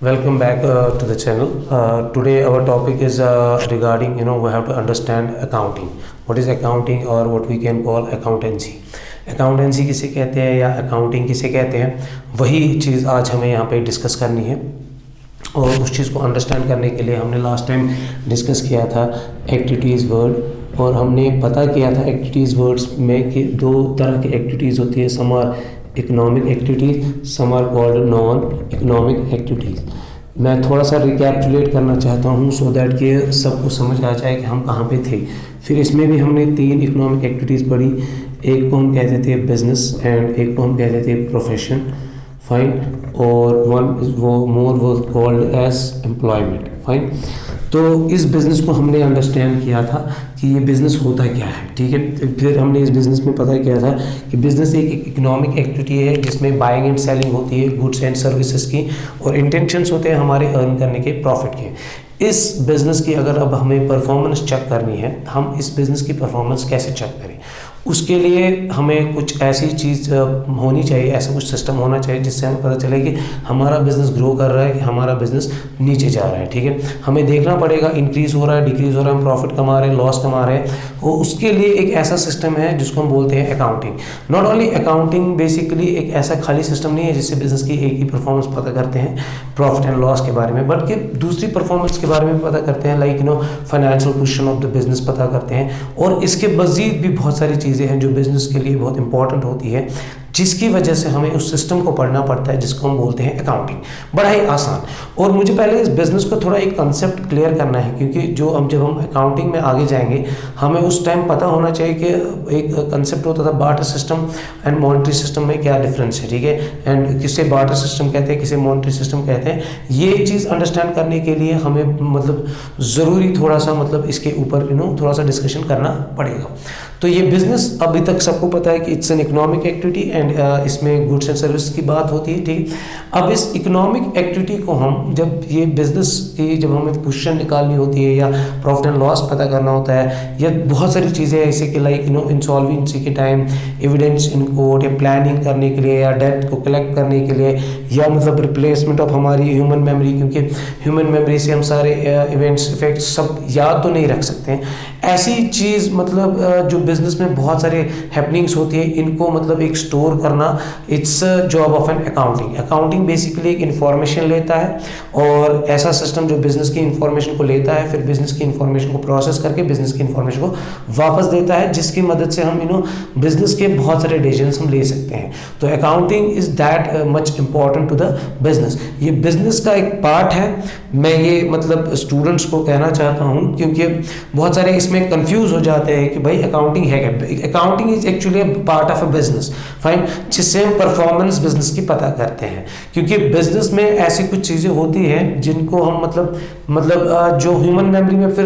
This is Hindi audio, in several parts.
Welcome back to the channel. Today our topic is regarding we have to understand accounting. What is accounting or what we can call accountancy. Accountancy किसे कहते हैं या accounting किसे कहते हैं, वही चीज़ आज हमें यहाँ पे डिस्कस करनी है। और उस चीज़ को अंडरस्टैंड करने के लिए हमने लास्ट टाइम डिस्कस किया था एक्टिविटीज़ वर्ड, और हमने पता किया था एक्टिविटीज़ वर्ड्स में कि दो तरह की एक्टिविटीज़ होती है। Some are economic activities, some are called non economic activities. मैं थोड़ा सा रिकैपिटुलेट करना चाहता हूँ सो दैट कि सबको समझ आ जाए कि हम कहाँ पे थे। फिर इसमें भी हमने 3 इकोनॉमिक एक्टिविटीज़ पढ़ी। एक को हम कहते थे बिजनेस एंड एक को हम कहते थे प्रोफेशन, फाइन, और वन इज वो मोर वो कॉल्ड एज एम्प्लॉयमेंट, फाइन। तो इस बिज़नेस को हमने अंडरस्टैंड किया था कि ये बिज़नेस होता क्या है, ठीक है। फिर हमने इस बिज़नेस में पता किया था कि बिज़नेस एक इकोनॉमिक एक्टिविटी है जिसमें बाइंग एंड सेलिंग होती है गुड्स एंड सर्विसेज की, और इंटेंशंस होते हैं हमारे अर्न करने के, प्रॉफिट के। इस बिज़नेस की अगर अब हमें परफॉर्मेंस चेक करनी है, हम इस बिज़नेस की परफॉर्मेंस कैसे चेक करें, उसके लिए हमें कुछ ऐसी चीज़ होनी चाहिए, ऐसा कुछ सिस्टम होना चाहिए जिससे हमें पता चले कि हमारा बिज़नेस ग्रो कर रहा है कि हमारा बिज़नेस नीचे जा रहा है, ठीक है। हमें देखना पड़ेगा इंक्रीज़ हो रहा है, डिक्रीज़ हो रहा है, हम प्रॉफिट कमा रहे हैं, लॉस कमा रहे हैं। और उसके लिए एक ऐसा सिस्टम है जिसको हम बोलते हैं accounting. Not only accounting, basically एक ऐसा खाली सिस्टम नहीं है जिससे बिज़नेस की एक ही परफॉर्मेंस पता करते हैं प्रॉफिट एंड लॉस के बारे में, बल्कि दूसरी परफॉर्मेंस के बारे में पता करते हैं, like financial position of the business पता करते हैं। और इसके मज़ीद भी बहुत सारी चीज़ें हैं जो बिज़नेस के लिए बहुत इंपॉर्टेंट होती है, जिसकी वजह से हमें उस सिस्टम को पढ़ना पड़ता है जिसको हम बोलते हैं अकाउंटिंग। बड़ा ही आसान। और मुझे पहले इस बिज़नेस को थोड़ा एक कंसेप्ट क्लियर करना है, क्योंकि जब हम अकाउंटिंग में आगे जाएंगे हमें उस टाइम पता होना चाहिए कि एक कंसेप्ट होता था barter system and monetary system में क्या डिफरेंस है, ठीक है। एंड किसे बार्टर सिस्टम कहते हैं, किसे मॉनेटरी सिस्टम कहते हैं, ये चीज़ अंडरस्टैंड करने के लिए हमें ज़रूरी थोड़ा सा इसके ऊपर थोड़ा सा डिस्कशन करना पड़ेगा। तो ये बिज़नेस अभी तक सबको पता है कि it's an economic activity and इसमें गुड्स एंड सर्विस की बात होती है, ठीक है। अब इस इकोनॉमिक एक्टिविटी को हम जब ये बिज़नेस की जब हमें पोजीशन निकालनी होती है या प्रॉफिट एंड लॉस पता करना होता है, या बहुत सारी चीज़ें ऐसे कि लाइक इंसॉल्वेंसी के टाइम एविडेंस इन कोर्ट, या प्लानिंग करने के लिए, या डेट को कलेक्ट करने के लिए, या रिप्लेसमेंट ऑफ हमारी ह्यूमन मेमोरी, क्योंकि ह्यूमन मेमोरी से हम सारे इवेंट्स इफेक्ट्स सब याद तो नहीं रख सकते हैं। ऐसी चीज़ जो बिज़नेस में बहुत सारे हैपनिंग्स होती है, इनको एक स्टोर करना, it's job of an accounting. Accounting basically एक इन्फॉर्मेशन लेता है, और ऐसा सिस्टम जो बिज़नेस की इन्फॉर्मेशन को लेता है, फिर बिज़नेस की इन्फॉर्मेशन को प्रोसेस करके बिज़नेस की इन्फॉर्मेशन को वापस देता है, जिसकी मदद से हम बिज़नेस के बहुत सारे डिसीजंस हम ले सकते हैं। तो accounting is that much important to the business. ये बिज़नेस का एक पार्ट है। मैं ये स्टूडेंट्स को कहना चाहता हूँ, क्योंकि बहुत सारे इसमें कंफ्यूज हो जाते हैं कि भाई अकाउंटिंग है क्या। Accounting is actually part of a business, fine, जिससे हम परफॉर्मेंस बिजनेस की पता करते हैं। क्योंकि बिजनेस में ऐसी कुछ चीज़ें होती हैं जिनको हम जो ह्यूमन मेमोरी में फिर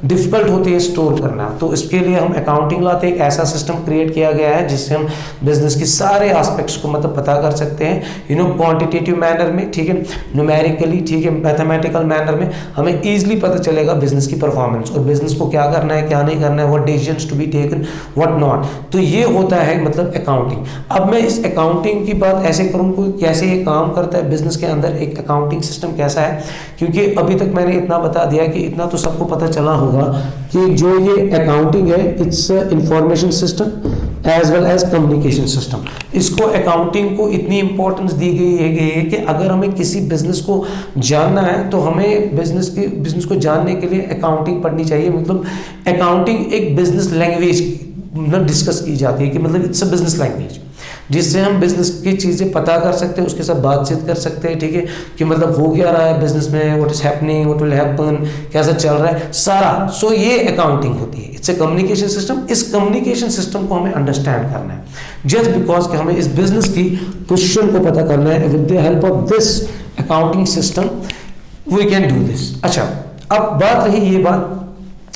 डिफिकल्ट होती है स्टोर करना, तो इसके लिए हम अकाउंटिंग लाते हैं। एक ऐसा सिस्टम क्रिएट किया गया है जिससे हम बिजनेस के सारे एस्पेक्ट्स को पता कर सकते हैं क्वांटिटेटिव मैनर में, ठीक है, न्यूमेरिकली, ठीक है, मैथमेटिकल मैनर में हमें ईजिली पता चलेगा बिजनेस की परफॉर्मेंस, और बिजनेस को क्या करना है, क्या नहीं करना है, what decisions to be taken, what not. तो ये होता है अकाउंटिंग। अब मैं इस अकाउंटिंग की बात ऐसे करूँ कि कैसे ये काम करता है बिजनेस के अंदर, एक अकाउंटिंग सिस्टम कैसा है। क्योंकि अभी तक मैंने इतना बता दिया कि इतना तो सबको पता चला होगा कि जो ये अकाउंटिंग है, it's information system as well as communication system. इसको अकाउंटिंग को इतनी इंपॉर्टेंस दी गई है कि अगर हमें किसी बिजनेस को जानना है तो हमें बिजनेस को जानने के लिए अकाउंटिंग पढ़नी चाहिए। अकाउंटिंग एक बिजनेस लैंग्वेज डिस्कस की जाती है कि इट्स अ बिजनेस लैंग्वेज, जिससे हम बिजनेस की चीज़ें पता कर सकते हैं, उसके साथ बातचीत कर सकते हैं, ठीक है, कि हो क्या रहा है बिजनेस में, what is happening, what will happen, कैसा चल रहा है सारा। सो ये अकाउंटिंग होती है, इट्स ए कम्युनिकेशन सिस्टम। इस कम्युनिकेशन सिस्टम को हमें अंडरस्टैंड करना है जस्ट बिकॉज कि हमें इस बिजनेस की पोजीशन को पता करना है। With the help of this accounting system we can do this. अच्छा, अब बात रही ये बात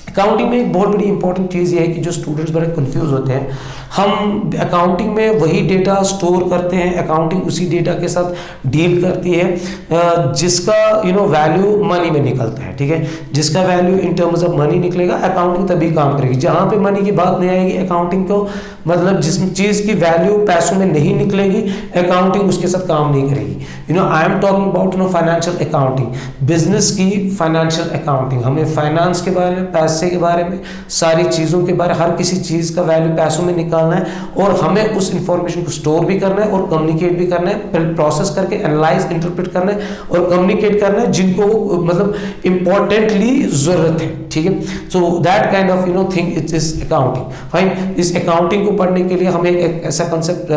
अकाउंटिंग में एक बहुत बड़ी इंपॉर्टेंट चीज़ ये है कि जो स्टूडेंट्स बड़े कंफ्यूज होते हैं, हम अकाउंटिंग में वही डेटा स्टोर करते हैं, अकाउंटिंग उसी डेटा के साथ डील करती है जिसका वैल्यू मनी में निकलता है, ठीक है। जिसका value in terms of money निकलेगा, अकाउंटिंग तभी काम करेगी। जहाँ पे मनी की बात नहीं आएगी, अकाउंटिंग को मतलब जिस चीज की वैल्यू पैसों में नहीं निकलेगी, अकाउंटिंग उसके साथ काम नहीं करेगी। I am talking about financial accounting, business की फाइनेंशियल अकाउंटिंग। हमें फाइनेंस के बारे में, पैसे के बारे में, सारी चीजों के बारे, हर किसी चीज का वैल्यू पैसों में निकालना है और हमें उस इंफॉर्मेशन को स्टोर भी करना है और कम्युनिकेट भी करना है, फिर प्रोसेस करके एनालाइज, इंटरप्रेट करना है और कम्युनिकेट करना है जिनको मतलब इंपॉर्टेंटली जरूरत है। ठीक है, so that kind of thing it is accounting. Fine, इस अकाउंटिंग को पढ़ने के लिए हमें एक ऐसा कंसेप्ट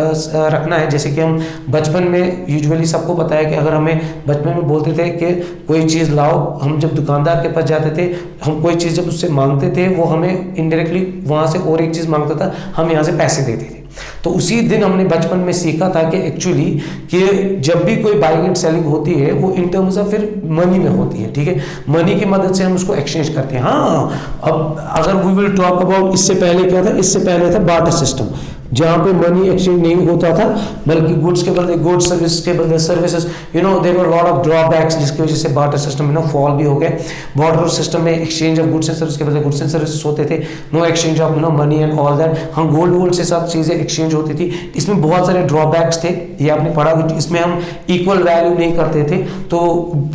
रखना है, जैसे कि हम बचपन में यूजुअली सबको पता है कि अगर हमें बचपन में बोलते थे कि कोई चीज़ लाओ, हम जब दुकानदार के पास जाते थे, हम कोई चीज़ जब उससे मांगते थे, वो हमें इनडायरेक्टली वहाँ से और एक चीज़ मांगता था, हम यहाँ से पैसे देते थे। तो उसी दिन हमने बचपन में सीखा था कि एक्चुअली कि जब भी कोई बाइंग एंड सेलिंग होती है वो इन टर्म्स ऑफ फिर मनी में होती है। ठीक है, मनी की मदद से हम उसको एक्सचेंज करते हैं। हाँ, अब अगर वी विल टॉक अबाउट, इससे पहले क्या था, इससे पहले था बार्टर सिस्टम, जहां पे मनी एक्सचेंज नहीं होता था, बल्कि गुड्स के बदले गुड्स, सर्विस के बदले services, there were lot of drawbacks, जिसकी वजह से बार्टर सिस्टम फॉल भी हो गया। बार्टर सिस्टम में exchange of goods and service के बदले गुड्स एंड सर्विस होते थे, no exchange of money and all that. हम गोल्ड से सब चीजें एक्सचेंज होती थी। इसमें बहुत सारे ड्रॉबैक्स थे, ये आपने पढ़ा। इसमें हम इक्वल वैल्यू नहीं करते थे, तो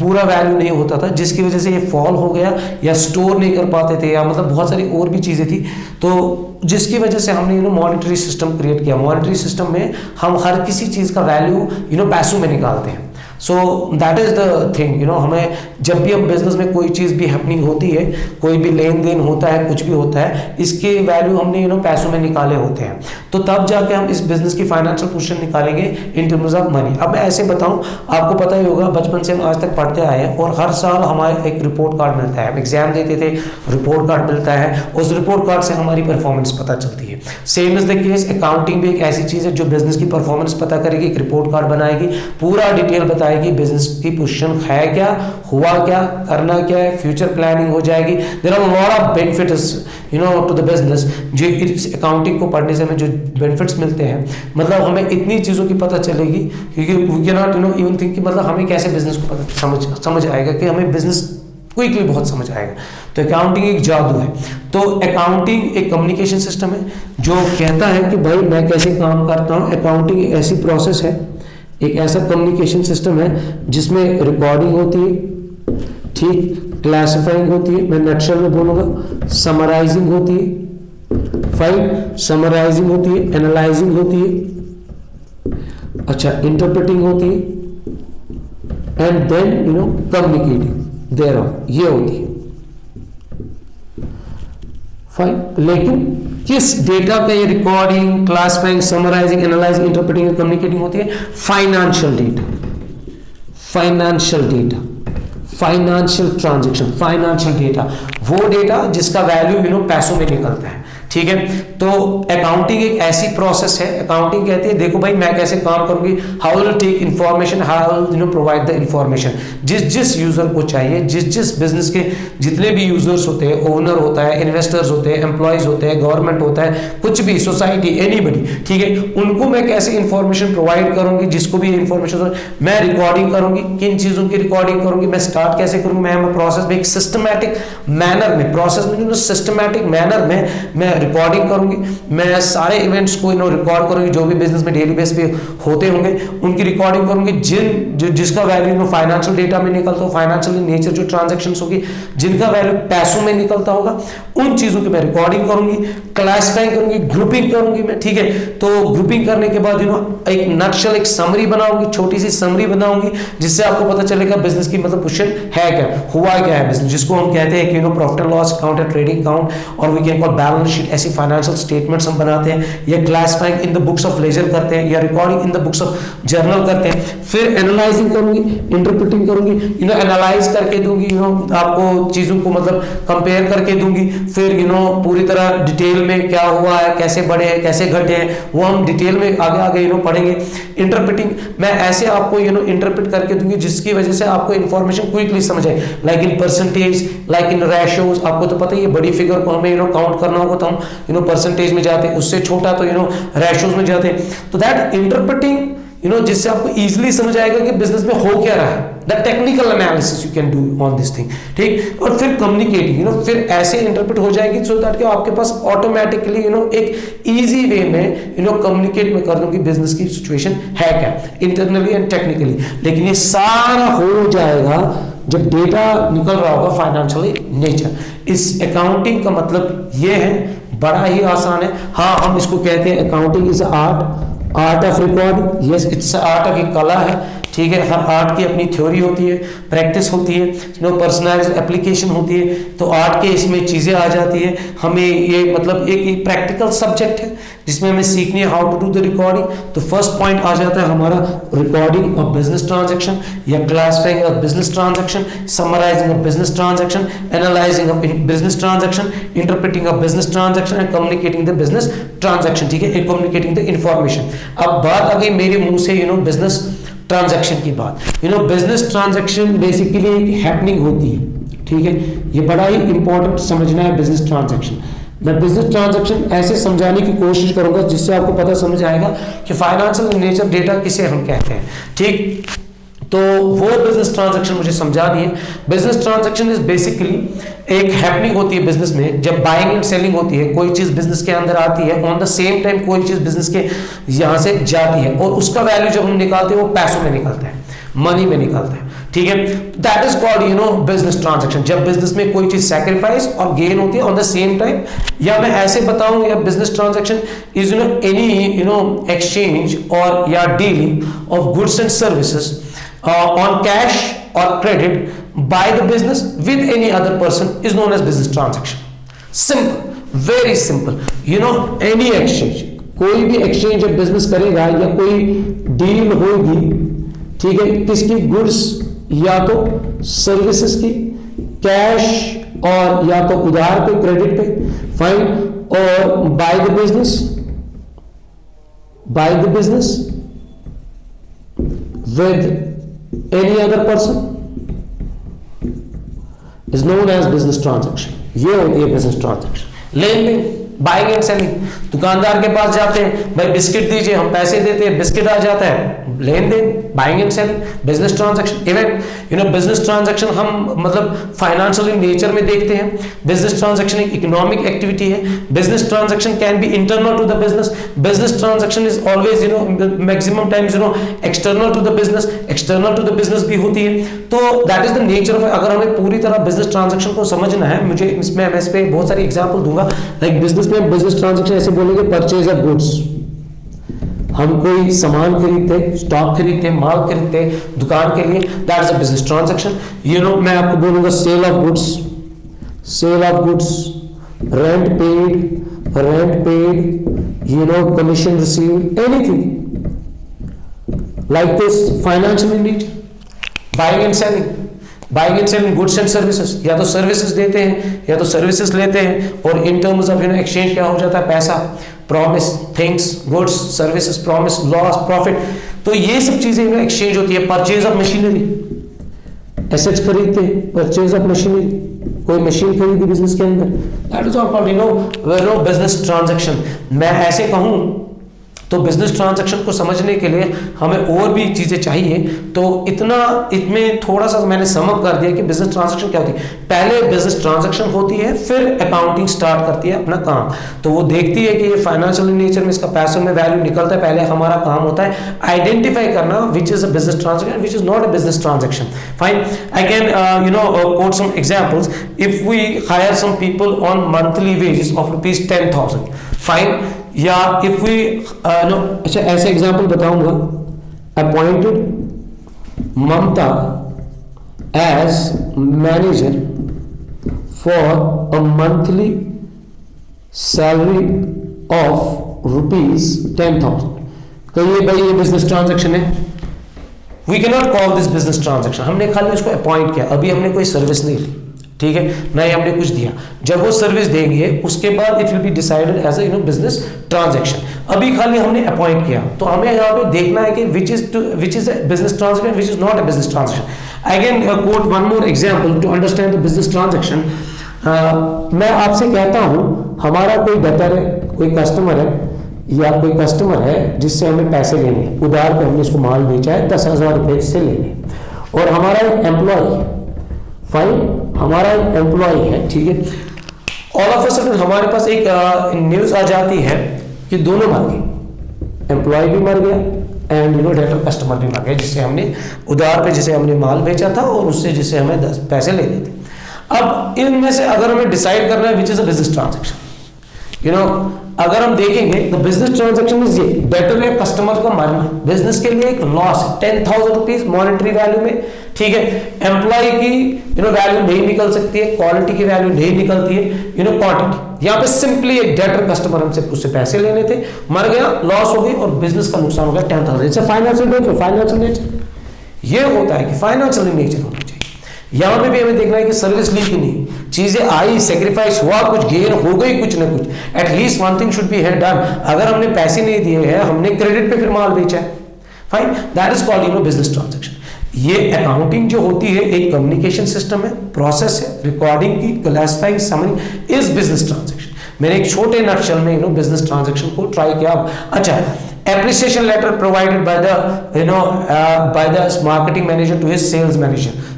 पूरा वैल्यू नहीं होता था, जिसकी वजह से ये फॉल हो गया, या स्टोर नहीं कर पाते थे, या मतलब बहुत सारी और भी चीजें थी। तो जिसकी वजह से हमने मॉनेटरी सिस्टम क्रिएट किया। मॉनेटरी सिस्टम में हम हर किसी चीज का वैल्यू पैसों में निकालते हैं। So that is the thing, हमें जब भी हम बिजनेस में कोई चीज भी हैपनिंग होती है, कोई भी लेन देन होता है, कुछ भी होता है, इसके वैल्यू हमने पैसों में निकाले होते हैं, तो तब जाके हम इस बिजनेस की फाइनेंशियल पोजीशन निकालेंगे इन टर्म्स ऑफ मनी। अब मैं ऐसे बताऊं, आपको पता ही होगा, बचपन से हम आज तक पढ़ते आए हैं और हर साल हमारे एक रिपोर्ट कार्ड मिलता है। हम एग्जाम देते थे, रिपोर्ट कार्ड मिलता है, उस रिपोर्ट कार्ड से हमारी परफॉर्मेंस पता चलती है। Same is the case, accounting भी एक ऐसी चीज है जो बिजनेस की परफॉर्मेंस पता करेगी, एक रिपोर्ट कार्ड बनाएगी, पूरा डिटेल बताएगी बिजनेस की पोजीशन है क्या, हुआ क्या, करना क्या है, फ्यूचर प्लानिंग हो जाएगी। There are lot of benefits to the business. जो इस अकाउंटिंग को पढ़ने से हमें जो बेनिफिट्स मिलते हैं, मतलब हमें इतनी चीजों की पता चलेगी, क्योंकि we can not even think कि मतलब हमें कैसे बिजनेस को पता समझ आएगा, कि हमें बिजनेस क्विकली बहुत समझ आएगा। तो अकाउंटिंग एक जादू है। तो अकाउंटिंग एक कम्युनिकेशन सिस्टम है जो कहता है कि भाई मैं कैसे काम करता हूँ। अकाउंटिंग एक ऐसी प्रोसेस है, एक ऐसा कम्युनिकेशन सिस्टम है जिसमें रिकॉर्डिंग होती है, ठीक, क्लासिफाइंग होती है, मैं नक्शल में बोलूंगा, समराइजिंग होती है, फाइन, समराइजिंग होती है, एनालाइजिंग होती है, अच्छा, इंटरप्रेटिंग होती है, and then communicating thereof, ये होती है, फाइन। लेकिन किस डेटा का ये recording, classifying, summarising, analysing, interpreting और कम्युनिकेटिंग होती है? Financial data, financial data, financial transaction, financial data, वो डेटा जिसका वैल्यू पैसों में निकलता है। ठीक है, तो अकाउंटिंग एक ऐसी प्रोसेस है, अकाउंटिंग कहती है देखो भाई मैं कैसे काम करूंगी, how will take information, how will provide the information, जिस यूजर को चाहिए, जिस बिजनेस के जितने भी यूजर्स होते हैं, ओनर होता है, इन्वेस्टर्स होते हैं, एम्प्लॉयज होते हैं, गवर्नमेंट होता है, कुछ भी, सोसाइटी, एनीबडी, ठीक है, उनको मैं कैसे इंफॉर्मेशन प्रोवाइड करूंगी, जिसको भी इंफॉर्मेशन मैं रिकॉर्डिंग करूंगी, किन चीजों की रिकॉर्डिंग करूंगी, मैं स्टार्ट कैसे करूंगी, मैं प्रोसेस में एक सिस्टमैटिक मैनर में, प्रोसेस में सिस्टमैटिक मैनर में मैं रिकॉर्डिंग करूंगी, मैं सारे इवेंट्स को रिकॉर्ड करूंगी, जो भी बिजनेस में डेली बेस पे होते होंगे उनकी रिकॉर्डिंग करूंगी, जिसका वैल्यू फाइनेंशियल डेटा में निकलता हो, फाइनेंशियल नेचर जो ट्रांजैक्शंस होगी, जिनका वैल्यू पैसों में निकलता होगा, उन चीजों की मैं रिकॉर्डिंग करूंगी, क्लासिफाइंग करूंगी, ग्रुपिंग करूंगी मैं। ठीक है, तो ग्रुपिंग करने के बाद एक नक्शल, एक समरी बनाऊंगी, छोटी सी समरी बनाऊंगी, जिससे आपको पता चलेगा बिजनेस की मतलब पोजीशन है क्या, हुआ क्या है बिजनेस, जिसको हम कहते हैं कि profit and loss account, trading account, और we can call balance sheet. ऐसी फाइनेंशियल स्टेटमेंट्स हम बनाते हैं, या classifying in the books of ledger करते हैं, या recording in the books of journal करते हैं। फिर एनालाइजिंग करूंगी, इंटरप्रेटिंग करूंगी, एनालाइज करके दूंगी, आपको चीजों को मतलब कंपेयर करके दूंगी। फिर पूरी तरह डिटेल में क्या हुआ है, कैसे बढ़े हैं, कैसे घटे हैं, वो हम डिटेल में आगे आगे पढ़ेंगे। इंटरप्रेटिंग मैं ऐसे आपको इंटरप्रेट करके दूंगी जिसकी वजह से आपको इंफॉर्मेशन क्विकली समझ आए, like in percentage, like in ratios. आपको तो पता ही है बड़ी फिगर को हमें काउंट करना होगा तो हम परसेंटेज में जाते हैं, उससे छोटा तो रेशियोज में जाते हैं। तो दैट इंटरप्रेटिंग जिससे आपको इजीली समझ आएगा कि बिजनेस में हो क्या रहा है, the technical analysis you can do on this thing, ठीक। और फिर कम्युनिकेटिंग, फिर ऐसे इंटरप्रेट हो जाएगी सो दैट कि आपके पास ऑटोमेटिकली एक इजी वे में कम्युनिकेट में कर दूं कि बिजनेस की सिचुएशन है क्या, इंटरनली एंड टेक्निकली। लेकिन ये सारा हो जाएगा जब डेटा निकल रहा होगा फाइनेंशियली नेचर। इस अकाउंटिंग का मतलब ये है, बड़ा ही आसान है। हाँ, हम इसको कहते हैं accounting is art of recording. Yes, it's art of, एक कला है, ठीक है। हर आर्ट की अपनी थ्योरी होती है, प्रैक्टिस होती है, पर्सनलाइज्ड एप्लीकेशन होती है। तो आर्ट के इसमें चीजें आ जाती है। हमें ये मतलब एक प्रैक्टिकल सब्जेक्ट है जिसमें हमें सीखनी है how to do the recording. तो फर्स्ट पॉइंट आ जाता है हमारा रिकॉर्डिंग ऑफ बिजनेस ट्रांजैक्शन या classifying of business transaction, summarising of business transaction, analysing of business transaction, interpreting of business transaction and communicating the business transaction, ठीक है, कम्युनिकेटिंग द इंफॉर्मेशन। अब बात आ गई मेरे मुंह से बिजनेस ट्रांजैक्शन की बात। बिजनेस ट्रांजैक्शन बेसिकली एक हैपनिंग होती है, ठीक है। ये बड़ा ही इंपॉर्टेंट समझना है बिजनेस ट्रांजैक्शन। मैं बिजनेस ट्रांजैक्शन ऐसे समझाने की कोशिश करूंगा जिससे आपको पता समझ आएगा कि फाइनेंशियल नेचर डेटा किसे हम कहते हैं, ठीक। तो वो बिजनेस ट्रांजैक्शन मुझे समझानी है। बिजनेस ट्रांजैक्शन इज बेसिकली एक हैपनिंग होती है बिजनेस में, जब बाइंग एंड सेलिंग होती है, कोई चीज बिजनेस के अंदर आती है, ऑन द सेम टाइम कोई चीज बिजनेस के यहां से जाती है, और उसका वैल्यू जब हम निकालते हैं वो पैसों में निकलता है, मनी में निकलता है, ठीक है। That is called business transaction. जब बिजनेस में कोई चीज सैक्रिफाइस और गेन होती है ऑन द सेम टाइम, या मैं ऐसे बताऊं, या business transaction is any exchange और या dealing of goods and services on cash or credit by the business with any other person is known as business transaction. Simple, very simple. Any exchange, कोई भी exchange जब business करेगा या कोई deal होगी, ठीक है, किसकी, गुड्स या तो सर्विसेज की, कैश और या तो उधार पे, क्रेडिट पे, फाइन, और by the business with any other person is known as business transaction. ये होती है बिजनेस ट्रांजैक्शन। लेन देन, बाइंग एंड सेलिंग, दुकानदार के पास जाते हैं, भाई बिस्किट दीजिए, हम पैसे देते हैं, बिस्किट आ जाता है, लेन देन, buying and selling, business transaction. Even business transaction हम मतलब फाइनेंशियल नेचर में देखते हैं। बिजनेस ट्रांजैक्शन एक इकोनॉमिक एक्टिविटी है। Business transaction can be internal to the business, business transaction is always maximum times external to the business, external to the business भी होती है। तो that is the nature of, अगर हमें पूरी तरह बिजनेस ट्रांजैक्शन को समझना है, मुझे इसमें मैं इस पे बहुत सारी एग्जांपल दूंगा। लाइक बिजनेस में बिजनेस ट्रांजैक्शन ऐसे बोलेंगे, परचेज ऑफ गुड्स, हम कोई सामान खरीदते, स्टॉक खरीदते, माल खरीदते दुकान के लिए, that is a business transaction. मैं आपको बोलूंगा sale of goods, rent paid, commission received, anything like this, financial in nature. Buying and selling goods and services, या तो सर्विसेज देते हैं या तो सर्विसेज लेते हैं, और इन टर्म्स ऑफ एक्सचेंज क्या हो जाता है, पैसा, promise, things, goods, services, promise, loss, profit. तो ये सब चीजें एक्सचेंज होती है। परचेज ऑफ मशीनरी, एसेट्स खरीदते हैं, परचेज ऑफ मशीनरी, कोई मशीन खरीदी बिजनेस के अंदर, that is all called business transaction. मैं ऐसे कहूं तो बिजनेस ट्रांजैक्शन को समझने के लिए हमें और भी चीजें चाहिए। तो इसमें थोड़ा सा मैंने समअप कर दिया कि बिजनेस ट्रांजैक्शन क्या होती है। पहले बिजनेस ट्रांजैक्शन होती है, फिर अकाउंटिंग स्टार्ट करती है अपना काम। तो वो देखती है कि ये फाइनेंशियल नेचर में इसका पैसों में वैल्यू निकलता है। पहले हमारा काम होता है आइडेंटिफाई करना विच is a business transaction, which is not a business transaction. Fine, I can quote some examples. If we hire some people on monthly wages of ₹10,000, fine, या इफ वी अच्छा ऐसे एग्जांपल बताऊंगा, appointed Mamata as manager for a monthly salary of ₹10,000। कहिए भाई ये बिजनेस ट्रांजैक्शन है, we can not call this business transaction. हमने खाली उसको अपॉइंट किया, अभी हमने कोई सर्विस नहीं ली, ठीक है, ना ही हमने कुछ दिया। जब वो सर्विस देंगे उसके बाद it will be decided as a business transaction. अभी खाली हमने अपॉइंट किया, तो हमें यहाँ पे देखना है कि which is a business transaction, which is not a business transaction. I can quote one more example to understand the business transaction. मैं आपसे कहता हूं हमारा कोई डेटर है, कोई कस्टमर है, या कोई कस्टमर है जिससे हमें पैसे लेने हैं, उधार पे हमने इसको माल बेचा है 10,000 रुपये इससे लेने, और हमारा एक एम्प्लॉय, फाइन, हमारा एक एम्प्लॉय है, ठीक है, ऑल ऑफ अ सडन हमारे पास एक न्यूज आ जाती है कि दोनों मर गए, एम्प्लॉय भी मर गया एंड डेटर कस्टमर भी मर गया, जिससे हमने उधार पे जिसे हमने माल बेचा था और उससे जिसे हमें 10 पैसे लेने थे। अब इनमें से अगर हमें डिसाइड करना है विच इज अ बिजनेस ट्रांजेक्शन, अगर हम देखेंगे तो बिजनेस ट्रांजैक्शन इज ये डेटर या कस्टमर का मरना बिजनेस के लिए एक लॉस है 10,000 रुपीज मॉनेटरी वैल्यू में, ठीक है, एम्प्लॉय की वैल्यू नहीं निकल सकती है, क्वालिटी की वैल्यू नहीं निकलती है, क्वांटिटी। यहाँ पे सिंपली एक डेटर कस्टमर हमसे उससे पैसे लेने थे, मर गया, लॉस हो गई और बिजनेस का नुकसान हो गया 10,000। It's financial nature, financial nature ये होता है कि फाइनेंशियल नेचर होना चाहिए। यहां पे भी हमें देखना है कि सर्विस ली कि नहीं, चीजें आई, सेक्रीफाइस हुआ, कुछ गेन हो गई, कुछ ना कुछ, at least one thing should be है डन। अगर हमने पैसे नहीं दिए हैं, हमने क्रेडिट पे फिर माल बेचा है, fine, that is called business transaction. ये अकाउंटिंग जो होती है एक कम्युनिकेशन सिस्टम है, प्रोसेस है, रिकॉर्डिंग की, classifying, summary is business transaction. मैंने एक छोटे नक्शल में बिजनेस ट्रांजैक्शन को ट्राई किया। अच्छा, appreciation letter provided by the marketing manager to his sales manager,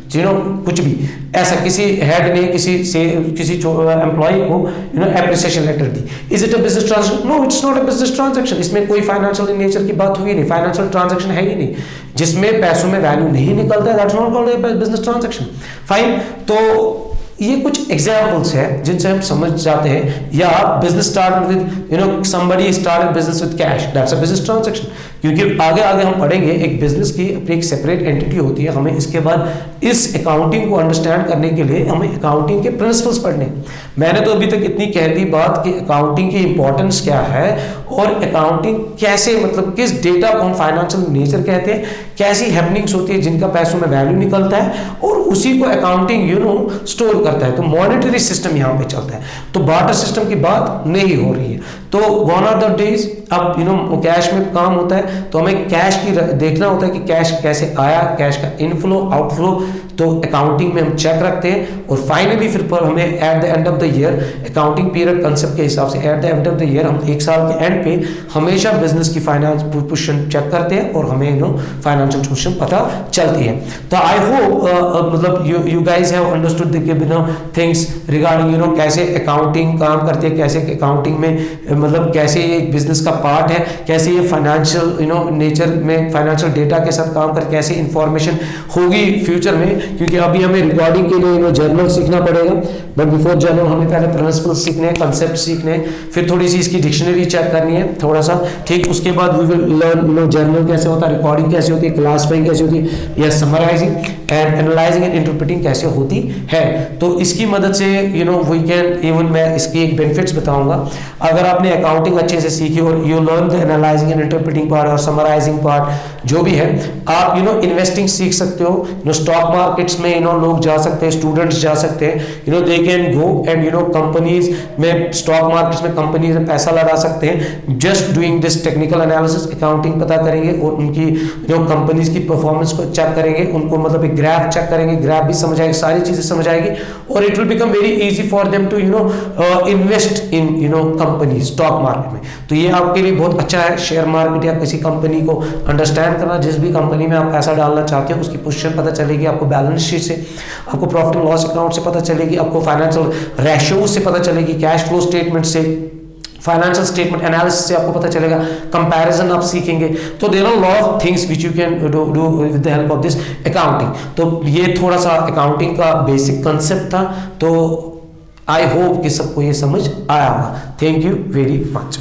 कुछ भी ऐसा किसी हेड ने किसी एम्प्लॉय को एप्रिसिएशन लेटर दी, is it a business transaction? No, it's not a business transaction. इसमें कोई फाइनेंशियल नेचर की बात हुई नहीं, फाइनेंशियल ट्रांजैक्शन है ही नहीं, जिसमें पैसों में वैल्यू नहीं निकलता है, that's not called a business transaction, fine. तो ये कुछ एग्जांपल्स है जिनसे हम समझ जाते हैं। या business start with somebody started business with cash, that's a business transaction. क्योंकि आगे आगे हम पढ़ेंगे एक बिजनेस की अपनी एक सेपरेट एंटिटी होती है, हमें इसके बाद इस अकाउंटिंग को अंडरस्टैंड करने के लिए हमें अकाउंटिंग के प्रिंसिपल्स पढ़ने। मैंने तो अभी तक इतनी कह दी बात कि अकाउंटिंग की इंपॉर्टेंस क्या है और अकाउंटिंग कैसे, मतलब किस डेटा को हम फाइनेंशियल नेचर कहते हैं, कैसी हैपनिंग्स होती है जिनका पैसों में वैल्यू निकलता है और उसी को अकाउंटिंग स्टोर करता है। तो मॉनेटरी सिस्टम यहाँ पे चलता है, तो बार्टर सिस्टम की बात नहीं हो रही है। तो वन ऑफ द डेज अब कैश में काम होता है, तो हमें कैश की देखना होता है कि कैश कैसे आया, कैश का इनफ्लो आउटफ्लो, तो अकाउंटिंग में हम चेक रखते हैं। और फाइनली फिर हमें at the end of the year, accounting period concept के हिसाब से at the end of the year हम एक साल के एंड पे हमेशा बिजनेस की फाइनेंस पोजीशन चेक करते हैं और हमें फाइनेंशियल पोजीशन पता चलती है। तो आई होप मतलब you guys have understood the things regarding कैसे अकाउंटिंग काम करती है, कैसे अकाउंटिंग में मतलब कैसे ये एक बिजनेस का पार्ट है, कैसे ये फाइनेंशियल नेचर में फाइनेंशियल डेटा के साथ काम कर कैसे इंफॉर्मेशन होगी फ्यूचर में। क्योंकि अभी हमें रिकॉर्डिंग के लिए जर्नल सीखना पड़ेगा, बट बिफोर जर्नल हमें पहले प्रिंसिपल सीखने हैं, कंसेप्ट सीखने हैं, फिर थोड़ी सी इसकी डिक्शनरी चेक करनी है थोड़ा सा, ठीक। उसके बाद वी विल लर्न जर्नल कैसे होता है, रिकॉर्डिंग कैसे होती है, क्लासिफाइंग कैसे होती है, या summarising and analysing and interpreting कैसे होती है। तो इसकी मदद से वी कैन इवन, मैं इसकी एक बेनिफिट्स बताऊंगा। अगर आपने अकाउंटिंग अच्छे से सीखी और you learn the analysing and interpreting part और समराइजिंग पार्ट जो भी है, आप इन्वेस्टिंग सीख सकते हो। स्टॉक मार्केट्स में लोग जा सकते हैं, स्टूडेंट्स जा सकते हैं, they can go and companies में, स्टॉक मार्केट्स में कंपनीज में पैसा लगा सकते हैं just doing this technical analysis. Accounting पता करेंगे और उनकी कंपनीज की परफॉर्मेंस को चेक करेंगे, उनको मतलब एक ग्राफ चेक करेंगे, ग्राफ भी समझ आएगी, सारी चीजें समझ आएगी और it will become very easy for them to invest in company stock market में। तो ये आपके लिए बहुत अच्छा है, शेयर मार्केट या किसी कंपनी को अंडरस्टैंड करना। जिस भी कंपनी में आप पैसा डालना चाहते हो उसकी पोजीशन पता चलेगी आपको, बैलेंस शीट से, आपको प्रॉफिट एंड लॉस अकाउंट से पता चलेगी, आपको फाइनेंशियल रेशियो से पता चलेगी, कैश फ्लो स्टेटमेंट से, फाइनेंशियल स्टेटमेंट एनालिसिस से आपको पता चलेगा, कंपैरिजन आप सीखेंगे। तो there are lot of things which you can do with the help of this accounting. तो ये थोड़ा सा अकाउंटिंग का बेसिक कंसेप्ट था। तो आई होप कि सबको ये समझ आया होगा। Thank you very much.